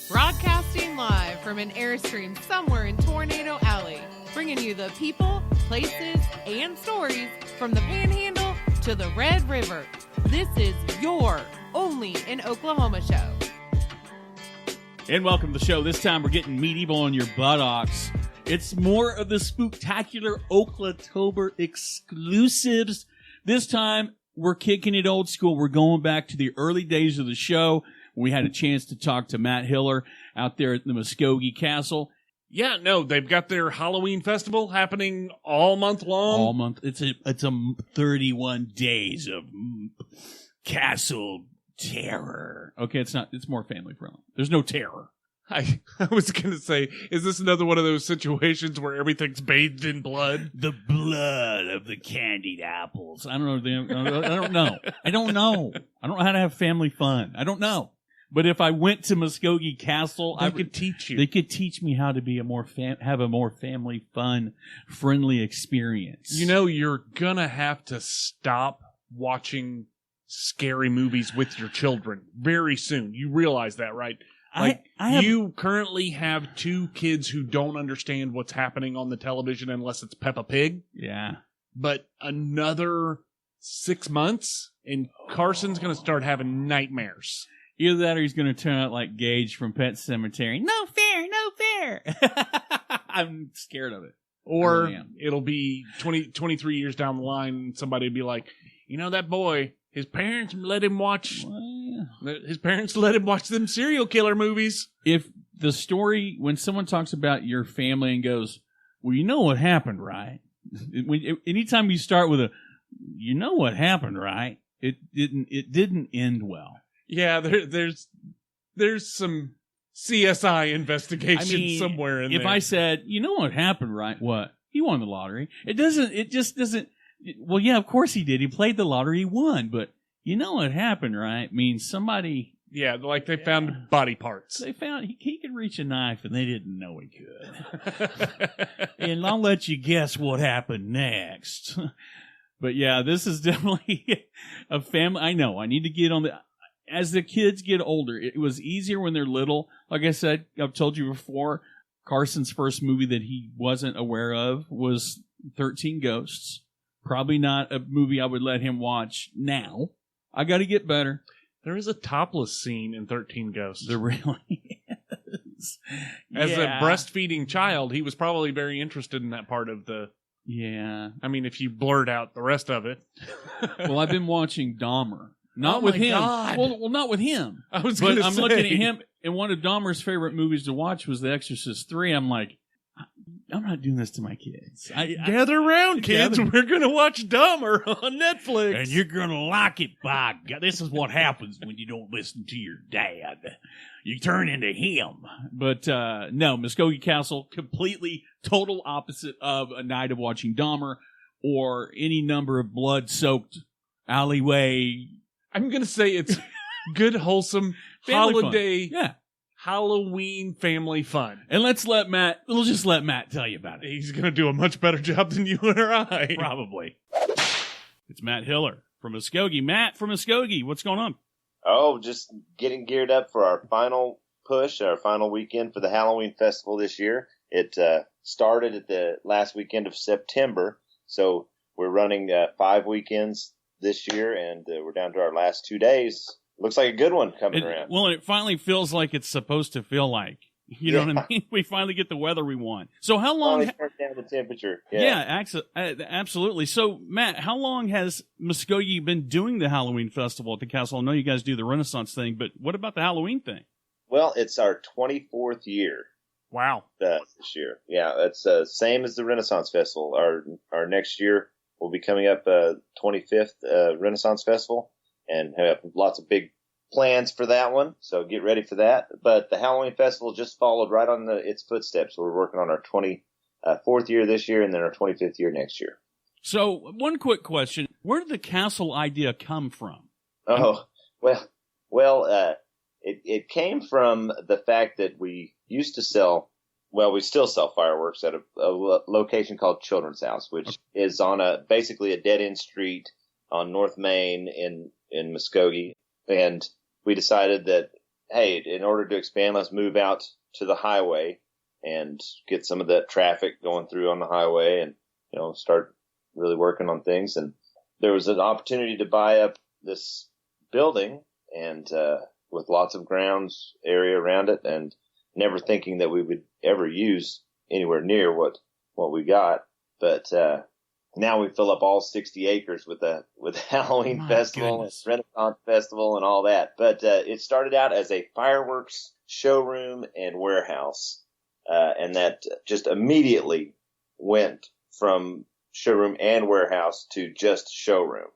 Broadcasting live from an Airstream somewhere in Tornado Alley, bringing you the people, places, and stories from the Panhandle to the Red River. This is your Only in Oklahoma show. And welcome to the show. This time we're getting medieval on your buttocks. It's more of the spooktacular OKlatober exclusives. This time we're kicking it old school. We're going back to the early days of the show. We had a chance to talk to Matt Hiller out there at the Muskogee Castle. Yeah, no, they've got their Halloween festival happening all month long. All month. It's a 31 days of castle terror. Okay, it's not. It's more family friendly. There's no terror. I was going to say, is this another one of those situations where everything's bathed in blood? The blood of the candied apples. I don't know. I don't know. I don't know how to have family fun. I don't know. But if I went to Muskogee Castle, they could teach you. They could teach me how to be have a more family fun, friendly experience. You know, you're gonna have to stop watching scary movies with your children very soon. You realize that, right? Like, you currently have two kids who don't understand what's happening on the television unless it's Peppa Pig. Yeah. But another 6 months, and Carson's going to start having nightmares. Either that or he's going to turn out like Gage from Pet Sematary. No fair, no fair. I'm scared of it. Or really it'll be 23 years down the line, and somebody will be like, you know, that boy, his parents let him watch them serial killer movies. If the story, when someone talks about your family and goes, well, you know what happened, right? Anytime you start with you know what happened, right? It didn't end well. Yeah, there's some CSI investigation somewhere in there. If I said, you know what happened, right? What? He won the lottery. It just doesn't. Well, yeah, of course he did. He played the lottery, he won. But you know what happened, right? Means somebody. Yeah, like they found body parts. They found he could reach a knife, and they didn't know he could. And I'll let you guess what happened next. But yeah, this is definitely a family. I know. I need to get on the. As the kids get older, it was easier when they're little. Like I said, I've told you before, Carson's first movie that he wasn't aware of was 13 Ghosts. Probably not a movie I would let him watch now. I got to get better. There is a topless scene in 13 Ghosts. There really is. As a breastfeeding child, he was probably very interested in that part of the... Yeah. I mean, if you blurred out the rest of it. Well, I've been watching Dahmer. Not with him. God. Well, not with him. I was going to say. I'm looking at him, and one of Dahmer's favorite movies to watch was The Exorcist 3. I'm like, I'm not doing this to my kids. Gather around, kids. We're going to watch Dahmer on Netflix. And you're going to like it, by God. This is what happens when you don't listen to your dad. You turn into him. But no, Muskogee Castle, completely total opposite of a night of watching Dahmer or any number of blood-soaked alleyway. I'm going to say it's good, wholesome holiday, Halloween family fun. And we'll just let Matt tell you about it. He's going to do a much better job than you or I. Probably. It's Matt Hiller from Muskogee. Matt from Muskogee, what's going on? Oh, just getting geared up for our final push, our final weekend for the Halloween festival this year. It started at the last weekend of September, so we're running 5 weekends this year, and we're down to our last 2 days. Looks like a good one coming around. Well, it finally feels like it's supposed to feel like. You know what I mean? We finally get the weather we want. So how long? Finally turned down the temperature. Yeah, absolutely. So, Matt, how long has Muskogee been doing the Halloween festival at the castle? I know you guys do the Renaissance thing, but what about the Halloween thing? Well, it's our 24th year. Wow. This year. Yeah, it's same as the Renaissance Festival. Our next year will be coming up 25th Renaissance Festival, and have lots of big plans for that one, so get ready for that. But the Halloween Festival just followed right on its footsteps. So we're working on our 24th year this year, and then our 25th year next year. So one quick question. Where did the castle idea come from? Oh, well, it came from the fact that we used to sell, well, we still sell fireworks at a location called Children's House, which is on basically a dead-end street on North Main in Muskogee. And we decided that hey, in order to expand, let's move out to the highway and get some of that traffic going through on the highway and, start really working on things. And there was an opportunity to buy up this building and, with lots of grounds area around it, and never thinking that we would ever use anywhere near what we got. But, now we fill up all 60 acres with Halloween festival, and Renaissance festival, and all that. But it started out as a fireworks showroom and warehouse, and that just immediately went from showroom and warehouse to just showroom.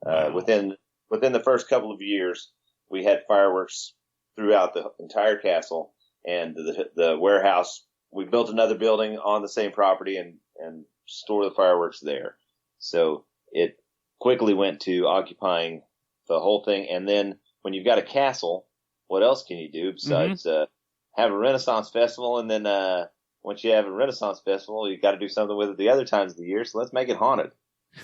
Wow. Within the first couple of years, we had fireworks throughout the entire castle, and the warehouse. We built another building on the same property and store the fireworks there. So it quickly went to occupying the whole thing. And then when you've got a castle, what else can you do besides have a Renaissance festival? And then once you have a Renaissance festival, you've got to do something with it the other times of the year. So let's make it haunted.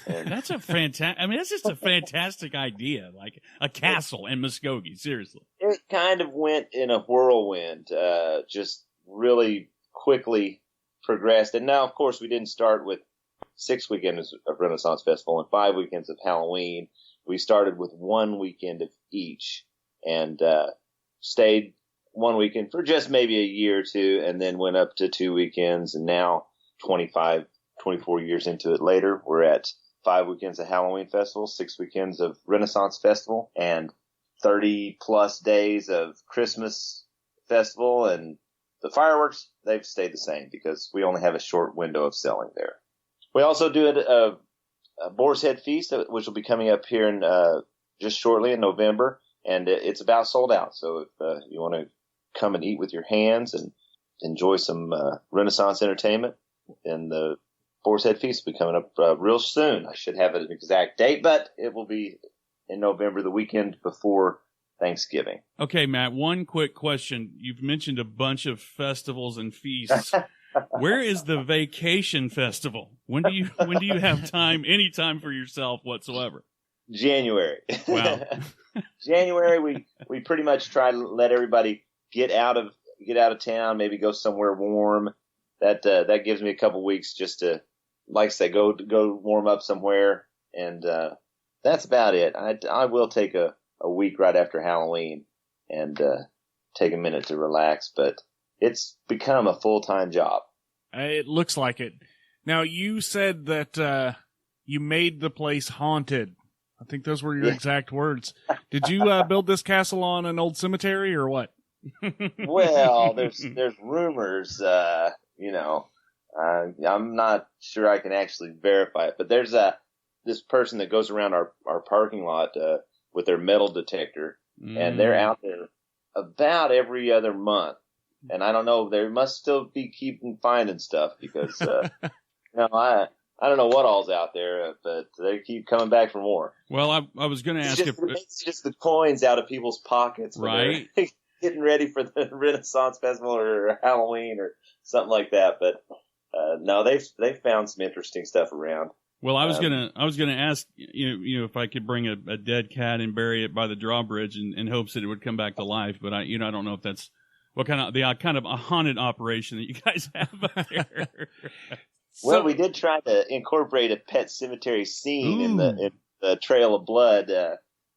And that's a fantastic. I mean, that's just a fantastic idea, like a castle in Muskogee. Seriously, it kind of went in a whirlwind, just really quickly progressed. And now, of course, we didn't start with 6 weekends of Renaissance Festival and 5 weekends of Halloween. We started with 1 weekend of each, and stayed 1 weekend for just maybe a year or two, and then went up to 2 weekends. And now 24 years into it later, we're at 5 weekends of Halloween Festival, 6 weekends of Renaissance Festival, and 30 plus days of Christmas Festival. And the fireworks, they've stayed the same because we only have a short window of selling there. We also do a Boar's Head Feast, which will be coming up here in just shortly in November, and it's about sold out. So if you want to come and eat with your hands and enjoy some Renaissance entertainment, then the Boar's Head Feast will be coming up real soon. I should have an exact date, but it will be in November, the weekend before Thanksgiving. Okay, Matt, one quick question. You've mentioned a bunch of festivals and feasts. Where is the vacation festival? When do you have time, any time for yourself whatsoever? January. Wow. January, we pretty much try to let everybody get out of town, maybe go somewhere warm. That gives me a couple weeks just to, like I say, go warm up somewhere, and that's about it. I will take a week right after Halloween and take a minute to relax, but it's become a full-time job. It looks like it. Now, you said that you made the place haunted. I think those were your exact words. Did you build this castle on an old cemetery or what? Well, there's rumors, I'm not sure I can actually verify it, but there's this person that goes around our parking lot with their metal detector, and they're out there about every other month. And I don't know, they must still be finding stuff because, I don't know what all's out there, but they keep coming back for more. Well, I was going to ask if it's just the coins out of people's pockets, right? Getting ready for the Renaissance Festival or Halloween or something like that. But no, they've found some interesting stuff around. Well, I was gonna ask if I could bring a dead cat and bury it by the drawbridge in hopes that it would come back to life. But I don't know if that's what kind of a haunted operation that you guys have out there. Well, we did try to incorporate a pet cemetery scene in the Trail of Blood.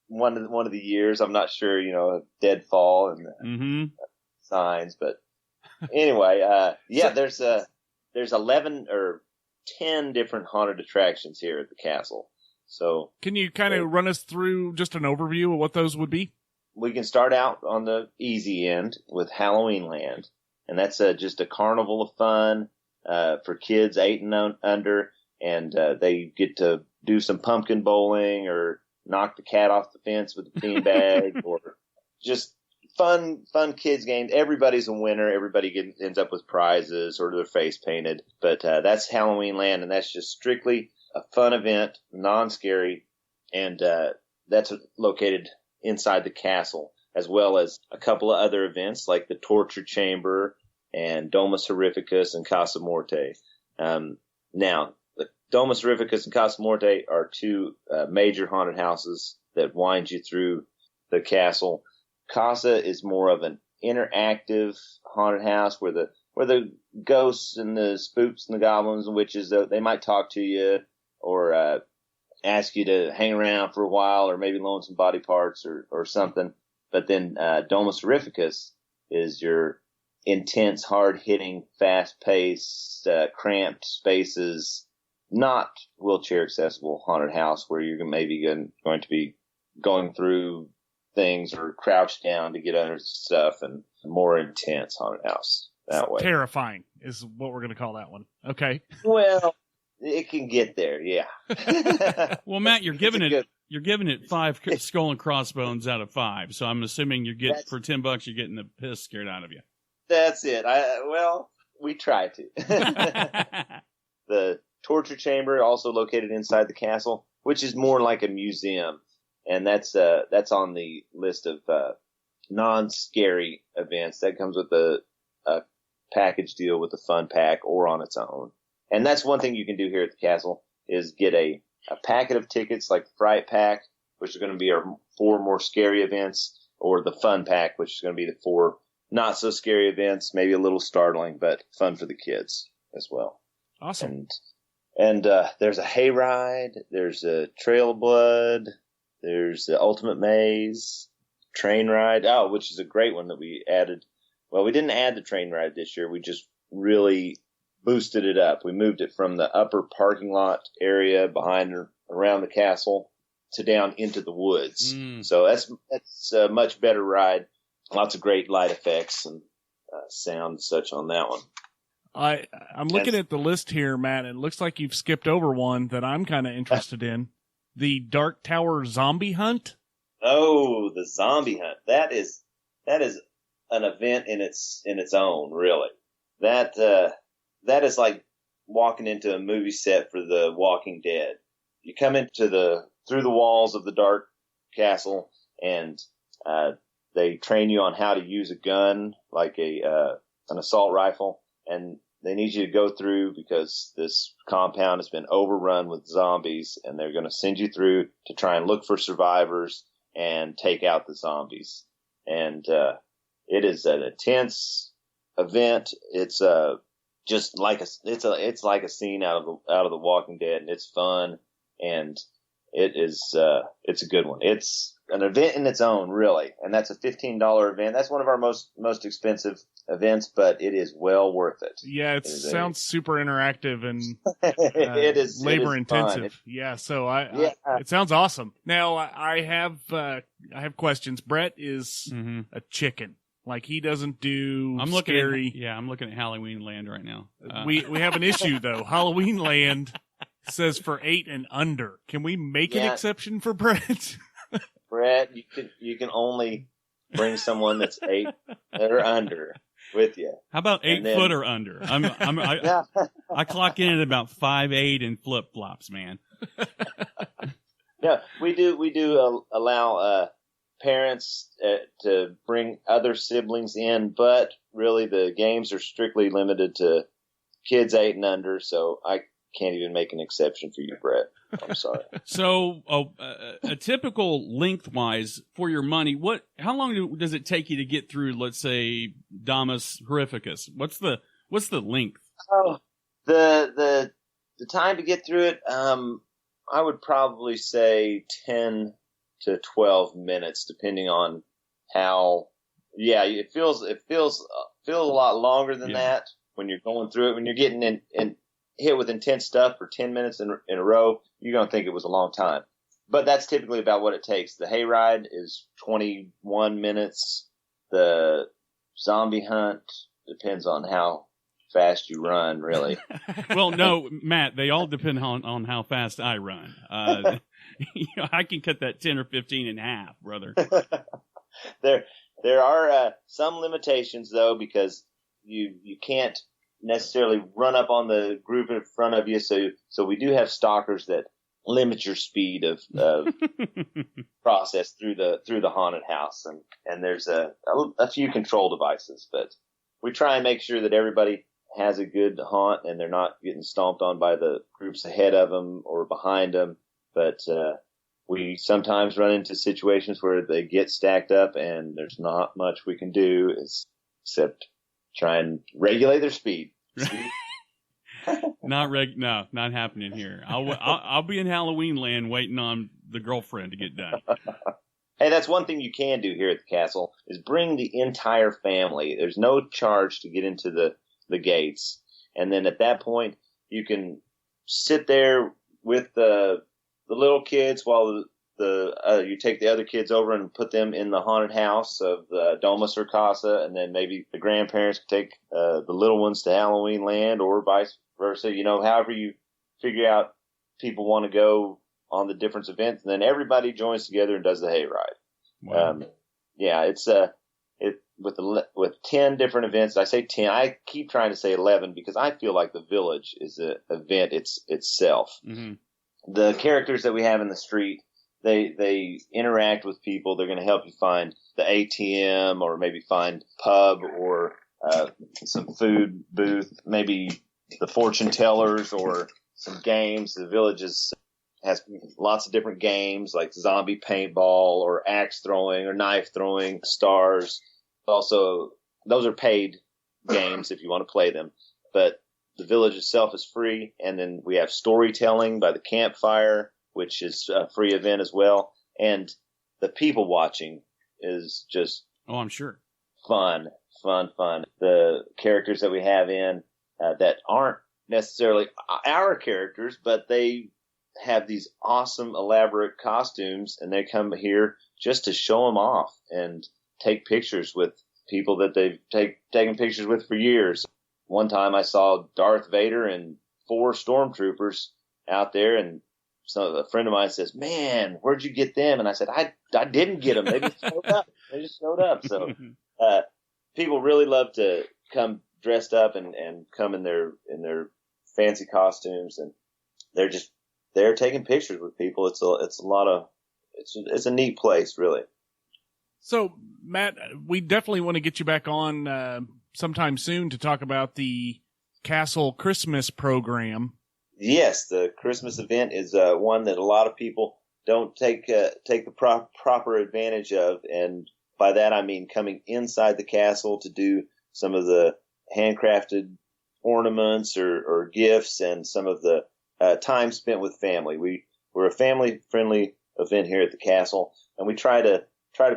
One of the years, I'm not sure, deadfall and signs, but anyway, there's 11 or 10 different haunted attractions here at the castle. So, can you kind of run us through just an overview of what those would be? We can start out on the easy end with Halloween Land, and that's just a carnival of fun for kids 8 and under, and they get to do some pumpkin bowling or knock the cat off the fence with a beanbag or just fun kids games. Everybody's a winner. Everybody ends up with prizes or their face painted. But that's Halloween Land, and that's just strictly a fun event, non-scary, and that's located inside the castle, as well as a couple of other events like the Torture Chamber and Domus Horrificus and Casa Morte. Now, the Domus Horrificus and Casa Morte are two major haunted houses that wind you through the castle. Casa is more of an interactive haunted house where the ghosts and the spooks and the goblins and witches, they might talk to you or ask you to hang around for a while or maybe loan some body parts or something. But then Domus Horrificus is your intense, hard-hitting, fast-paced, cramped spaces, not wheelchair-accessible haunted house where you're maybe going to be going through things or crouched down to get under stuff, and more intense haunted house that way. Terrifying is what we're going to call that one. Okay. Well, it can get there, yeah. Well, Matt, you're giving it 5 skull and crossbones out of 5. So I'm assuming for $10 you're getting the piss scared out of you. That's it. We try to. The torture chamber, also located inside the castle, which is more like a museum, and that's on the list of non-scary events. That comes with a package deal with a fun pack or on its own. And that's one thing you can do here at the castle is get a packet of tickets like the Fright Pack, which are going to be our 4 more scary events, or the Fun Pack, which is going to be the 4 not so scary events, maybe a little startling, but fun for the kids as well. Awesome. And there's a hayride, there's a Trail of Blood, there's the Ultimate Maze, train ride, which is a great one that we added. Well, we didn't add the train ride this year. We just really boosted it up. We moved it from the upper parking lot area behind or around the castle to down into the woods. So that's a much better ride. Lots of great light effects and sound and such on that one. I'm looking at the list here, Matt. It looks like you've skipped over one that I'm kind of interested in. The Dark Tower Zombie Hunt. Oh, the Zombie Hunt. That is an event in its own, really. That is like walking into a movie set for The Walking Dead. You come through the walls of the dark castle, and they train you on how to use a gun, like an assault rifle, and they need you to go through because this compound has been overrun with zombies, and they're going to send you through to try and look for survivors and take out the zombies. And it is an intense event. It's just like it's like a scene out of The Walking Dead, and it's fun, and it's a good one. It's an event in its own, really, and that's a $15 event. That's one of our most expensive events, but it is well worth it. Yeah, it sounds super interactive and it is labor intensive. Yeah, so it sounds awesome. Now I have questions. Brett is a chicken. Like, he doesn't do scary. I'm looking at Halloween Land right now. We have an issue though. Halloween Land says for 8 and under. Can we make an exception for Brett? Brett, you can only bring someone that's 8 or under with you. How about 8 foot or under? I clock in at about 5'8" in flip flops, man. Yeah, we do allow parents to bring other siblings in, but really the games are strictly limited to kids 8 and under, so I can't even make an exception for you, Brett. I'm sorry. So, a typical lengthwise for your money, how long does it take you to get through, let's say, Domus Horrificus? What's the length? Oh, the time to get through it, I would probably say 10 to 12 minutes, depending on how. Yeah, it feels a lot longer than that when you're going through it. When you're getting in hit with intense stuff for 10 minutes in a row, you're going to think it was a long time. But that's typically about what it takes. The hayride is 21 minutes. The zombie hunt depends on how fast you run, really. Well, no, Matt, they all depend on how fast I run. I can cut that 10 or 15 in half, brother. There are some limitations, though, because you can't necessarily run up on the group in front of you. So we do have stalkers that limit your speed of process through the haunted house, and there's a few control devices, but we try and make sure that everybody has a good haunt and they're not getting stomped on by the groups ahead of them or behind them. But we sometimes run into situations where they get stacked up and there's not much we can do except try and regulate their speed. No, not happening here. I'll be in Halloween land waiting on the girlfriend to get done. Hey, that's one thing you can do here at the castle is bring the entire family. There's no charge to get into the gates. And then at that point, you can sit there with the little kids while you take the other kids over and put them in the haunted house of the Domus or Casa, and then maybe the grandparents can take the little ones to Halloween land or vice versa. However you figure out people want to go on the different events, and then everybody joins together and does the hayride. Wow. It's with 10 different events. I say 10. I keep trying to say 11 because I feel like the village is an event itself. Mm-hmm. The characters that we have in the street, they interact with people. They're going to help you find the ATM or maybe find pub or some food booth, maybe the fortune tellers or some games. The village has lots of different games like zombie paintball or axe throwing or knife throwing, stars. Also, those are paid games if you want to play them. But the village itself is free. And then we have storytelling by the Campfire, which is a free event as well. And the people watching is just I'm sure. fun. The characters that we have in that aren't necessarily our characters, but they have these awesome, elaborate costumes, and they come here just to show them off and take pictures with people that they've taken pictures with for years. One time I saw Darth Vader and 4 stormtroopers out there, and so a friend of mine says, "Man, where'd you get them?" And I said, I didn't get them. They just showed up. So people really love to come dressed up and come in their fancy costumes, and they're taking pictures with people. It's a neat place, really. So, Matt, we definitely want to get you back on sometime soon to talk about the Castle Christmas program. Yes, the Christmas event is one that a lot of people don't take the proper advantage of, and by that I mean coming inside the castle to do some of the handcrafted ornaments or gifts and some of the time spent with family. We're a family-friendly event here at the castle, and we try to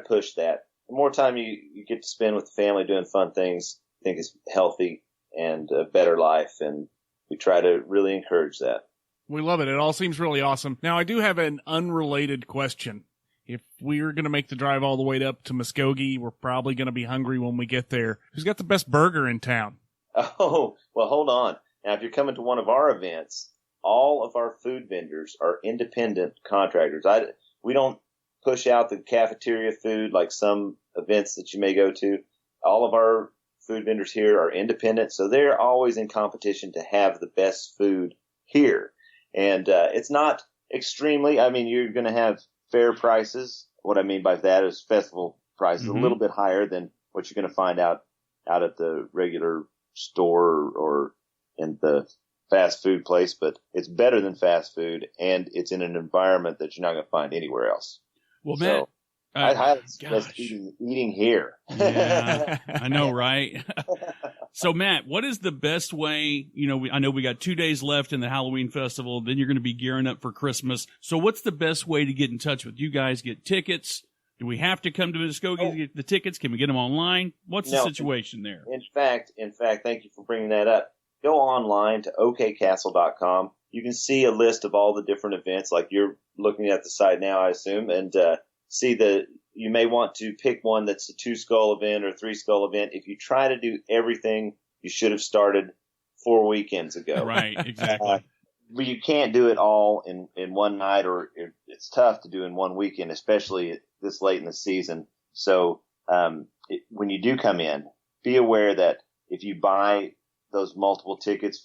push that. The more time you get to spend with the family doing fun things, I think is healthy and a better life, and we try to really encourage that. We love it. It all seems really awesome. Now, I do have an unrelated question. If we're going to make the drive all the way up to Muskogee, we're probably going to be hungry when we get there. Who's got the best burger in town? Oh, well, hold on. Now, if you're coming to one of our events, all of our food vendors are independent contractors. We don't push out the cafeteria food like some events that you may go to. All of our food vendors here are independent, so they're always in competition to have the best food here. And it's not extremely, you're going to have fair prices. What I mean by that is festival prices, a little bit higher than what you're going to find out at the regular store or in the fast food place, but it's better than fast food, and it's in an environment that you're not going to find anywhere else. Well, Matt, I highly suggest eating here. Yeah, I know, right? So, Matt, what is the best way? I know we got 2 days left in the Halloween festival. Then you're going to be gearing up for Christmas. So what's the best way to get in touch with you guys? Get tickets? Do we have to come to Muskogee to get the tickets? Can we get them online? What's the situation there? In fact, thank you for bringing that up. Go online to OKcastle.com. You can see a list of all the different events, like you're looking at the site now, I assume, and see that you may want to pick one that's a 2-skull event or 3-skull event. If you try to do everything, you should have started 4 weekends ago. Right, exactly. But you can't do it all in one night, or it's tough to do in one weekend, especially this late in the season. So when you do come in, be aware that if you buy those multiple tickets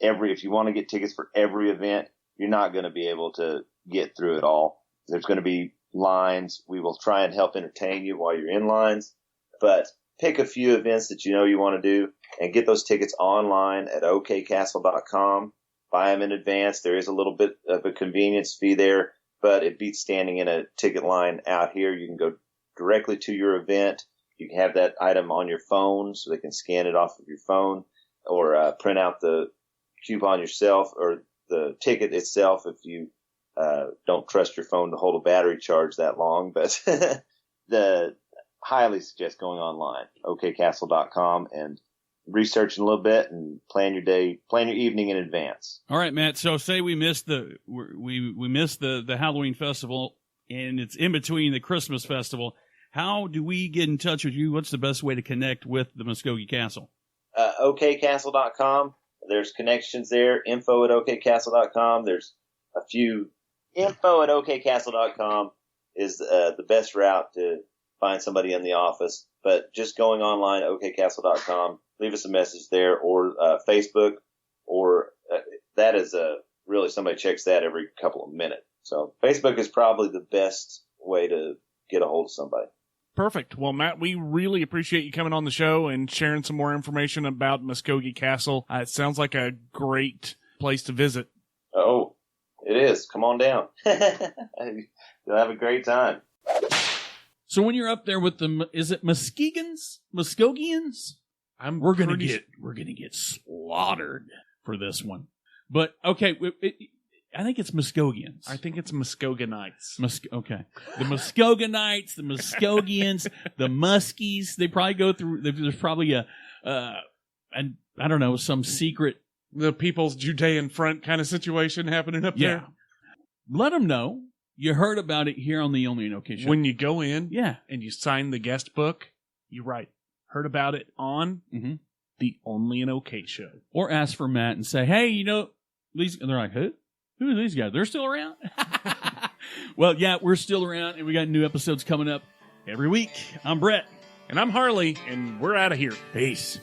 if you want to get tickets for every event, you're not going to be able to get through it all. There's going to be lines. We will try and help entertain you while you're in lines, but pick a few events that you want to do and get those tickets online at okcastle.com. Buy them in advance. There is a little bit of a convenience fee there, but it beats standing in a ticket line out here. You can go directly to your event. You can have that item on your phone so they can scan it off of your phone, or print out the coupon yourself or the ticket itself if you don't trust your phone to hold a battery charge that long. But highly suggest going online, OKcastle.com, and researching a little bit and plan your evening in advance. All right, Matt. So say we missed the Halloween festival, and it's in between the Christmas festival. How do we get in touch with you? What's the best way to connect with the Muskogee Castle? OKcastle.com. There's connections there. Info at OKcastle.com. There's a few. Info at OKcastle.com is the best route to find somebody in the office. But just going online, OKcastle.com, leave us a message there, or Facebook, or that is really somebody checks that every couple of minutes. So Facebook is probably the best way to get a hold of somebody. Perfect. Well, Matt, we really appreciate you coming on the show and sharing some more information about Muskogee Castle. It sounds like a great place to visit. Oh, it is. Come on down. You'll have a great time. So when you're up there with is it Muskogeans? We're gonna get slaughtered for this one. But okay, I think it's Muskogeans. I think it's Muskogeenites. Okay. The Muskogeenites, the Muskogeans, the Muskies, they probably go through, there's probably I don't know, some secret. The People's Judean Front kind of situation happening up there. Let them know you heard about it here on the Only an OK Show. When you go in and you sign the guest book, you write, heard about it on the Only an OK Show. Or ask for Matt and say, hey, these, and they're like, who? Who are these guys? They're still around? Well, yeah, we're still around, and we got new episodes coming up every week. I'm Brett. And I'm Harley, and we're out of here. Peace.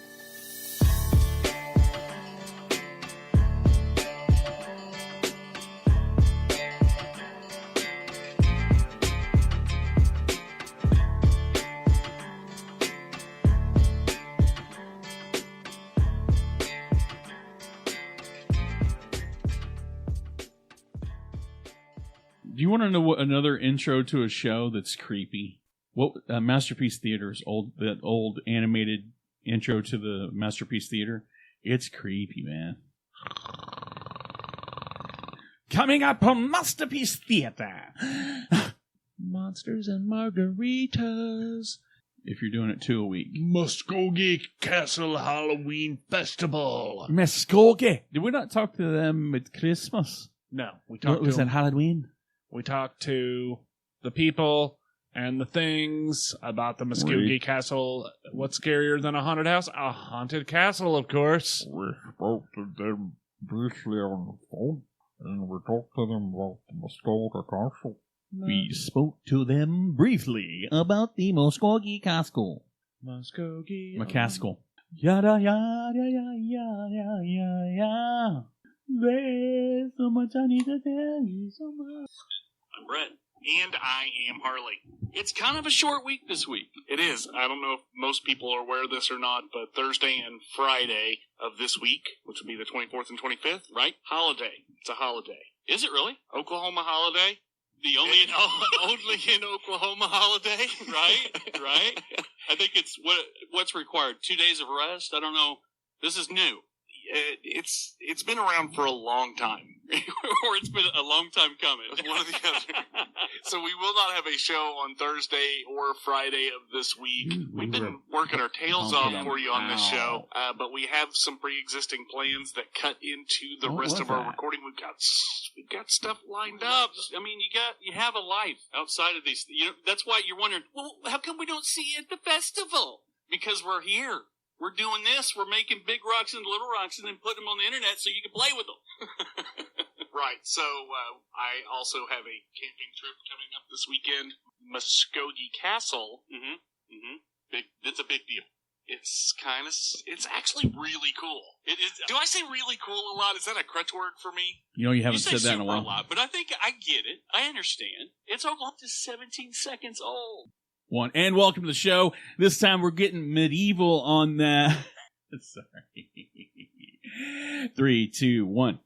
Do you want to know what another intro to a show that's creepy? What Masterpiece Theater's that old animated intro to the Masterpiece Theater? It's creepy, man. Coming up on Masterpiece Theater. Monsters and margaritas. If you're doing it 2 a week. Muskogee Castle Halloween Festival. Muskogee. Did we not talk to them at Christmas? No, we talked to them. Was that Halloween? We talked to the people and the things about the Muskogee Castle. What's scarier than a haunted house? A haunted castle, of course. We spoke to them briefly on the phone, and we talked to them about the Muskogee Castle. We spoke to them briefly about the Muskogee Castle. Muskogee. McCaskill. Yada, yada, yada, yada, yada, yada. There's so much I need to tell you, so much. I'm Brett. And I am Harley. It's kind of a short week this week. It is. I don't know if most people are aware of this or not, but Thursday and Friday of this week, which would be the 24th and 25th, right? Holiday. It's a holiday. Is it really? Oklahoma holiday? The only in Oklahoma holiday, right? Right? I think it's what's required. 2 days of rest? I don't know. This is new. It's been around for a long time, or it's been a long time coming. One or the other. So we will not have a show on Thursday or Friday of this week. We've been working our tails off for you on this show, but we have some pre-existing plans that cut into the rest of our recording. We've got stuff lined up. I mean, you have a life outside of these. That's why you're wondering, well, how come we don't see you at the festival? Because we're here. We're doing this. We're making big rocks and little rocks and then putting them on the internet so you can play with them. Right. So I also have a camping trip coming up this weekend. Muskogee Castle. It's a big deal. It's actually really cool. It is. Do I say really cool a lot? Is that a crutch word for me? You haven't said that in a while. Lot, but I think I get it. I understand. It's up to 17 seconds old. And welcome to the show. This time we're getting medieval on that. Sorry. 3, 2, 1.